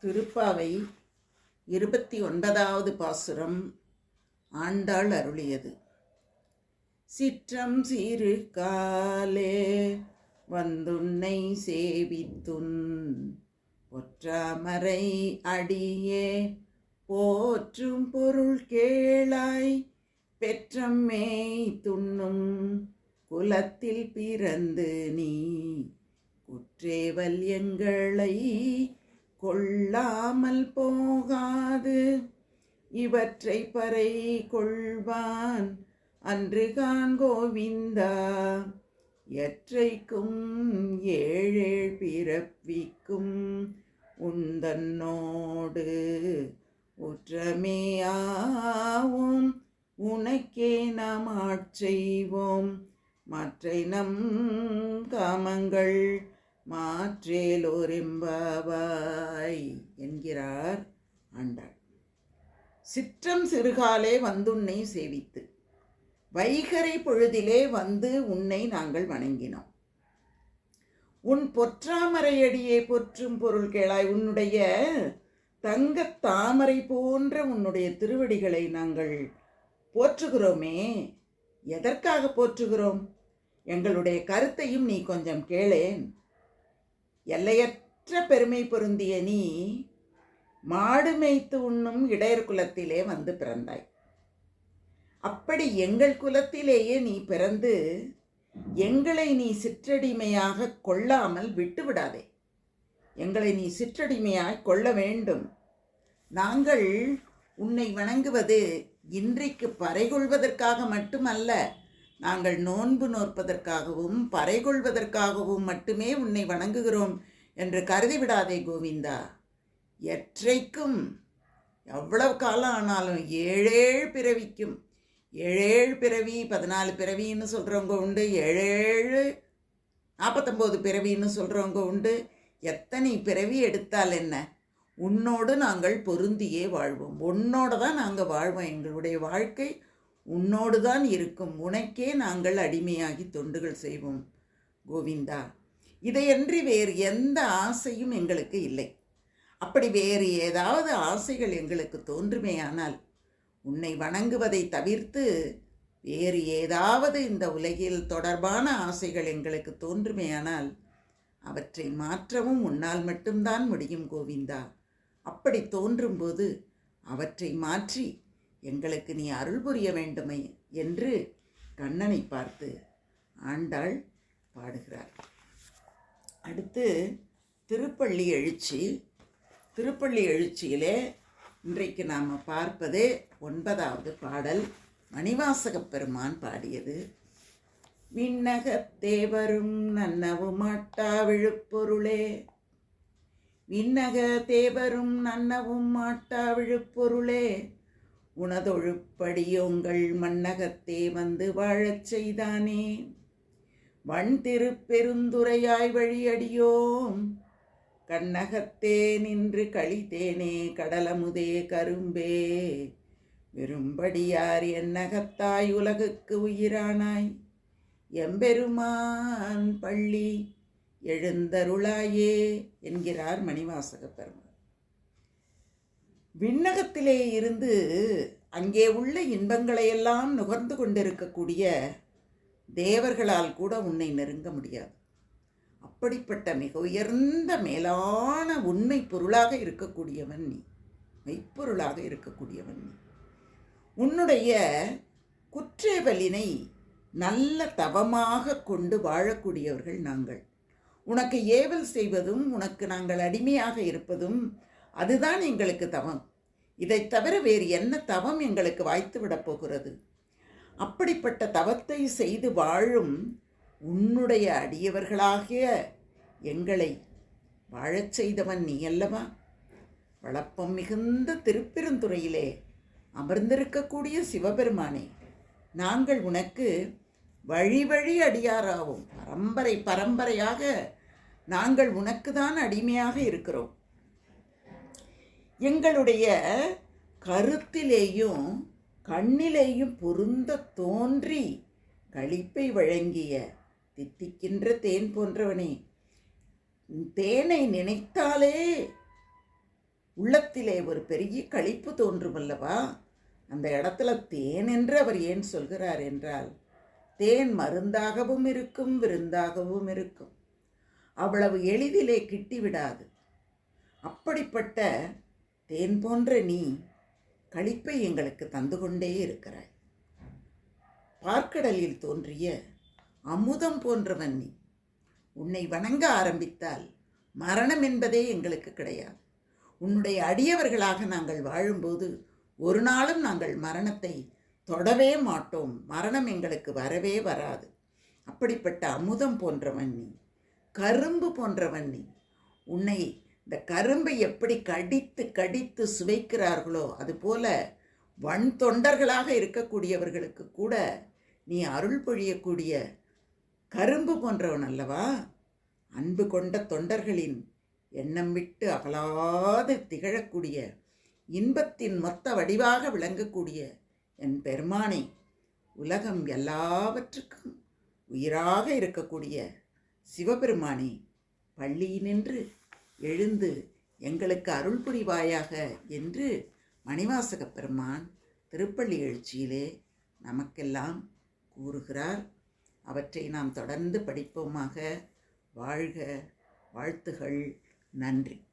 திருப்பாவை 29வது பாசுரம். ஆண்டாள் அருளியது. சிற்றம் சிறு காலே வந்துன்னை சேவித்துன் பொற்றாமரை அடியே போற்றும் பொருள் கேளாய் பெற்றம்மே துண்ணும் குலத்தில் பிறந்து நீ குற்றேவல் எங்களை கொள்ளாமல் போகாது இவற்றை பறை கொள்வான் அன்று கான் கோவிந்தா எற்றைக்கும் ஏழேழ் பிறப்பிக்கும் உந்தன்னோடு உற்றமேயாவும் உனக்கே நாம் ஆட்செய்வோம் மற்றை நம் காமங்கள் மாற்றேலோரெம்பாவாய் என்கிறார் ஆண்டாள். சிற்றம் சிறுகாலே வந்துன்னை சேவித்து, வைகரை பொழுதிலே வந்து உன்னை நாங்கள் வணங்கினோம். உன் பொற்றாமரையடியே போற்றும் பொருள் கேளாய். உன்னுடைய தங்க தாமரை போன்ற உன்னுடைய திருவடிகளை நாங்கள் போற்றுகிறோமே. எதற்காக போற்றுகிறோம்? எங்களுடைய கருத்தையும் நீ கொஞ்சம் கேளேன். எல்லையற்ற பெருமை பொருந்திய நீ மாடு மேய்த்து உண்ணும் இடையர் குலத்திலே வந்து பிறந்தாய். அப்படி எங்கள் குலத்திலேயே நீ பிறந்து எங்களை நீ சிற்றடிமையாக கொள்ளாமல் விட்டுவிடாதே. எங்களை நீ சிற்றடிமையாய் கொள்ள வேண்டும். நாங்கள் உன்னை வணங்குவது இன்றைக்கு பறைகொள்வதற்காக மட்டுமல்ல. நாங்கள் நோன்பு நோற்பதற்காகவும் பறைகொள்வதற்காகவும் மட்டுமே உன்னை வணங்குகிறோம் என்று கருதிவிடாதே கோவிந்தா. எற்றைக்கும் எவ்வளவு காலம் ஆனாலும் ஏழேழு பிறவிக்கும், ஏழேழு பிறவி 14 பிறவின்னு சொல்கிறவங்க உண்டு, 49 பிறவின்னு சொல்கிறவங்க உண்டு. எத்தனை பிறவி எடுத்தால் என்ன, உன்னோடு நாங்கள் பொருந்தியே வாழ்வோம். உன்னோடு தான் நாங்கள் வாழ்வோம். எங்களுடைய வாழ்க்கை உன்னோடு தான் இருக்கும். உனக்கே நாங்கள் அடிமையாகி தொண்டுகள் செய்வோம் கோவிந்தா. இதையன்றி வேறு எந்த ஆசையும் எங்களுக்கு இல்லை. அப்படி வேறு ஏதாவது ஆசைகள் எங்களுக்கு தோன்றுமேயானால், உன்னை வணங்குவதை தவிர்த்து வேறு ஏதாவது இந்த உலகில் தொடர்பான ஆசைகள் எங்களுக்கு தோன்றுமேயானால் அவற்றை மாற்றவும் உன்னால் மட்டும்தான் முடியும் கோவிந்தா. அப்படி தோன்றும்போது அவற்றை மாற்றி எங்களுக்கு நீ அருள் புரிய வேண்டுமே என்று கண்ணனை பார்த்து ஆண்டாள் பாடுகிறார். அடுத்து திருப்பள்ளி எழுச்சி. திருப்பள்ளி எழுச்சியிலே இன்றைக்கு நாம் பார்ப்பது 9வது பாடல். மணிவாசகப் பெருமான் பாடியது. விண்ணகத் தேவரும் நன்னவும் மாட்டா விழுப்பொருளே, விண்ணக தேவரும் நன்னவும் மாட்டா விழுப்பொருளே, உனதொழுப்படியோங்கள் மண்ணகத்தே வந்து வாழச் செய்தானே, வன் திருப்பெருந்துரையாய் வழியடியோம் கண்ணகத்தே நின்று களித்தேனே கடலமுதே கரும்பே, விரும்படியார் என்னகத்தாய் உலகுக்கு உயிரானாய் எம்பெருமான் பள்ளி எழுந்தருளாயே என்கிறார் மணிவாசகப் பெருமான். விண்ணகத்திலே இருந்து அங்கே உள்ள இன்பங்களையெல்லாம் நுகர்ந்து கொண்டிருக்கக்கூடிய தேவர்களால் கூட உன்னை நெருங்க முடியாது. அப்படிப்பட்ட மிக உயர்ந்த மேலான உண்மை பொருளாக இருக்கக்கூடியவன் நீ, மெய்ப்பொருளாக இருக்கக்கூடியவன் நீ. உன்னுடைய குற்றேவலினை நல்ல தவமாக கொண்டு வாழக்கூடியவர்கள் நாங்கள். உனக்கு ஏவல் செய்வதும் உனக்கு நாங்கள் அடிமையாக இருப்பதும் அதுதான் எங்களுக்கு தவம். இதை தவிர வேறு என்ன தவம் எங்களுக்கு வாய்த்து விடப் போகிறது? அப்படிப்பட்ட தவத்தை செய்து வாழும் உன்னுடைய அடியவர்களாகிய எங்களை வாழச் செய்தவன் நீ அல்லவா? வளப்பம் மிகுந்த திருப்பெருந்துறையிலே அமர்ந்திருக்கக்கூடிய சிவபெருமானே, நாங்கள் உனக்கு வழி வழி அடியாராகும். பரம்பரை பரம்பரையாக நாங்கள் உனக்கு தான் அடிமையாக இருக்கிறோம். எங்களுடைய கருத்திலேயும் கண்ணிலேயும் பொருந்த தோன்றி களிப்பை வழங்கிய தித்திக்கின்ற தேன் போன்றவனே, தேனை நினைத்தாலே உள்ளத்திலே ஒரு பெரிய களிப்பு தோன்றுமல்லவா? அந்த இடத்துல தேன் என்று அவர் ஏன் சொல்கிறார் என்றால், தேன் மருந்தாகவும் இருக்கும், விருந்தாகவும் இருக்கும். அவ்வளவு எளிதிலே கிட்டிவிடாது. அப்படிப்பட்ட தேன் போன்ற நீ களிப்பை எங்களுக்கு தந்து கொண்டே இருக்கிறாய். பார்க்கடலில் தோன்றிய அமுதம் போன்றவன் நீ. உன்னை வணங்க ஆரம்பித்தால் மரணம் என்பதே எங்களுக்கு கிடையாது. உன்னுடைய அடியவர்களாக நாங்கள் வாழும்போது ஒரு நாளும் நாங்கள் மரணத்தை தொடவே மாட்டோம். மரணம் எங்களுக்கு வரவே வராது. அப்படிப்பட்ட அமுதம் போன்றவன் நீ, கரும்பு போன்றவன் நீ. உன்னை இந்த கரும்பை எப்படி கடித்து கடித்து சுவைக்கிறார்களோ அதுபோல வன் தொண்டர்களாக இருக்கக்கூடியவர்களுக்கு கூட நீ அருள் பொழியக்கூடிய கரும்பு போன்றவன் அல்லவா? அன்பு கொண்ட தொண்டர்களின் எண்ணம் விட்டு அகலாது திகழக்கூடிய இன்பத்தின் மொத்த வடிவாக விளங்கக்கூடிய என் பெருமானை, உலகம் எல்லாவற்றுக்கும் உயிராக இருக்கக்கூடிய சிவபெருமானே, பள்ளியினின்று எழுந்து எங்களுக்கு அருள் புரிவாயாக என்று மணிவாசகப் பெருமான் திருப்பள்ளி எழுச்சியிலே நமக்கெல்லாம் கூறுகிறார். அவற்றை நாம் தொடர்ந்து படிப்போமாக. வாழ்க, வாழ்த்துகள், நன்றி.